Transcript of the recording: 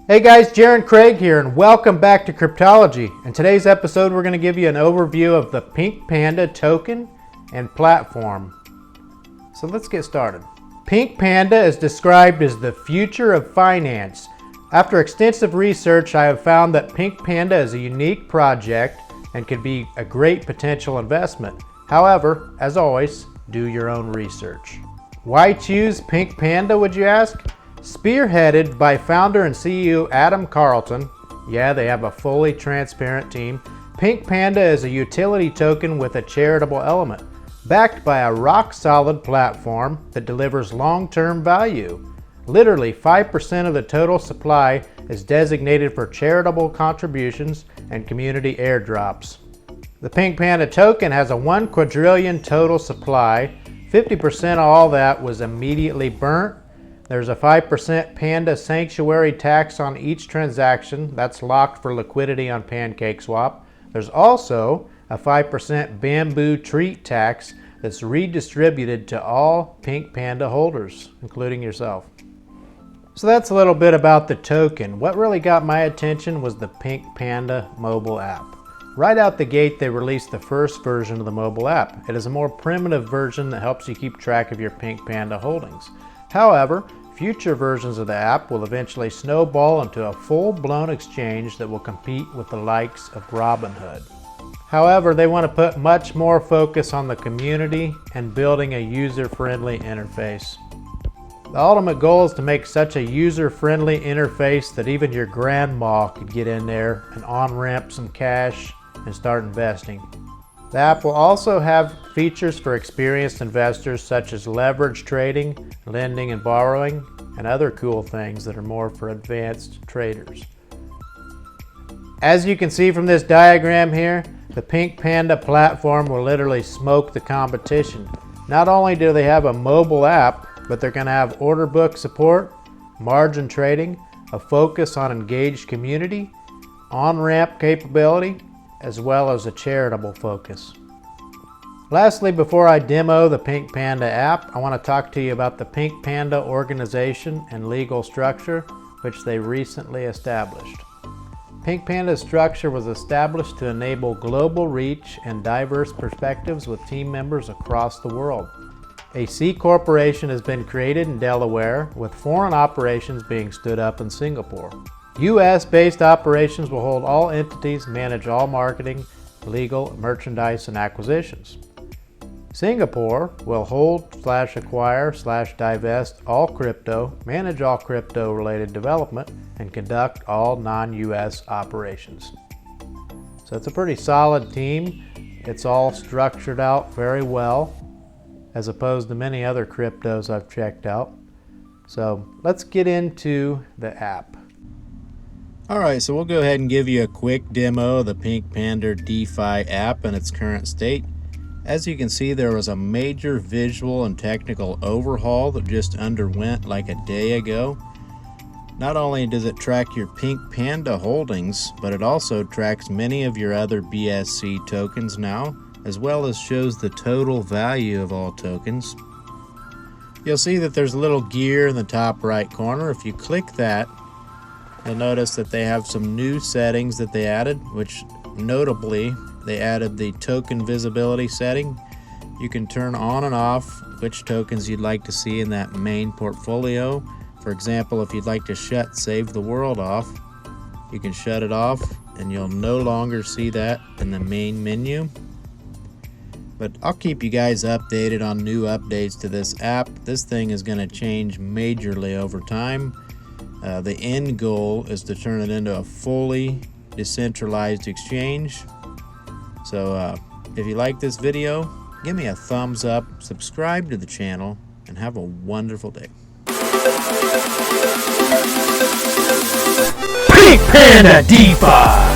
Hey guys, Jaron Craig here and welcome back to Cryptology. In today's episode we're going to give you an overview of the Pink Panda token and platform. So let's get started. Pink Panda is described as the future of finance. After extensive research, I have found that Pink Panda is a unique project and could be a great potential investment. However, as always, do your own research. Why choose Pink Panda, would you ask? Spearheaded by founder and CEO Adam Carlton, yeah, they have a fully transparent team, Pink Panda is a utility token with a charitable element, backed by a rock-solid platform that delivers long-term value. Literally 5% of the total supply is designated for charitable contributions and community airdrops. The Pink Panda token has a 1 quadrillion total supply. 50% of all that was immediately burnt. There's a 5% Panda Sanctuary tax on each transaction. That's locked for liquidity on PancakeSwap. There's also a 5% bamboo treat tax that's redistributed to all Pink Panda holders, including yourself. So that's a little bit about the token. What really got my attention was the Pink Panda mobile app. Right out the gate, they released the first version of the mobile app. It is a more primitive version that helps you keep track of your Pink Panda holdings. However, future versions of the app will eventually snowball into a full-blown exchange that will compete with the likes of Robinhood. However, they want to put much more focus on the community and building a user-friendly interface. The ultimate goal is to make such a user-friendly interface that even your grandma could get in there and on-ramp some cash and start investing. The app will also have features for experienced investors such as leverage trading, lending and borrowing, and other cool things that are more for advanced traders. As you can see from this diagram here, the Pink Panda platform will literally smoke the competition. Not only do they have a mobile app, but they're going to have order book support, margin trading, a focus on engaged community, on-ramp capability, as well as a charitable focus. Lastly, before I demo the Pink Panda app, I want to talk to you about the Pink Panda organization and legal structure, which they recently established. Pink Panda's structure was established to enable global reach and diverse perspectives with team members across the world. A C corporation has been created in Delaware, with foreign operations being stood up in Singapore. US-based operations will hold all entities, manage all marketing, legal, merchandise, and acquisitions. Singapore will hold/acquire/divest all crypto, manage all crypto-related development, and conduct all non-US operations. So it's a pretty solid team. It's all structured out very well, as opposed to many other cryptos I've checked out. So let's get into the app. Alright, so we'll go ahead and give you a quick demo of the Pink Panda DeFi app in its current state. As you can see, there was a major visual and technical overhaul that just underwent like a day ago. Not only does it track your Pink Panda holdings, but it also tracks many of your other BSC tokens now, as well as shows the total value of all tokens. You'll see that there's a little gear in the top right corner. If you click that, you'll notice that they have some new settings that they added, which notably, they added the token visibility setting. You can turn on and off which tokens you'd like to see in that main portfolio. For example, if you'd like to shut Save the World off, you can shut it off and you'll no longer see that in the main menu. But I'll keep you guys updated on new updates to this app. This thing is going to change majorly over time. The end goal is to turn it into a fully decentralized exchange. So if you like this video, give me a thumbs up, subscribe to the channel, and have a wonderful day. Pink Panda DeFi!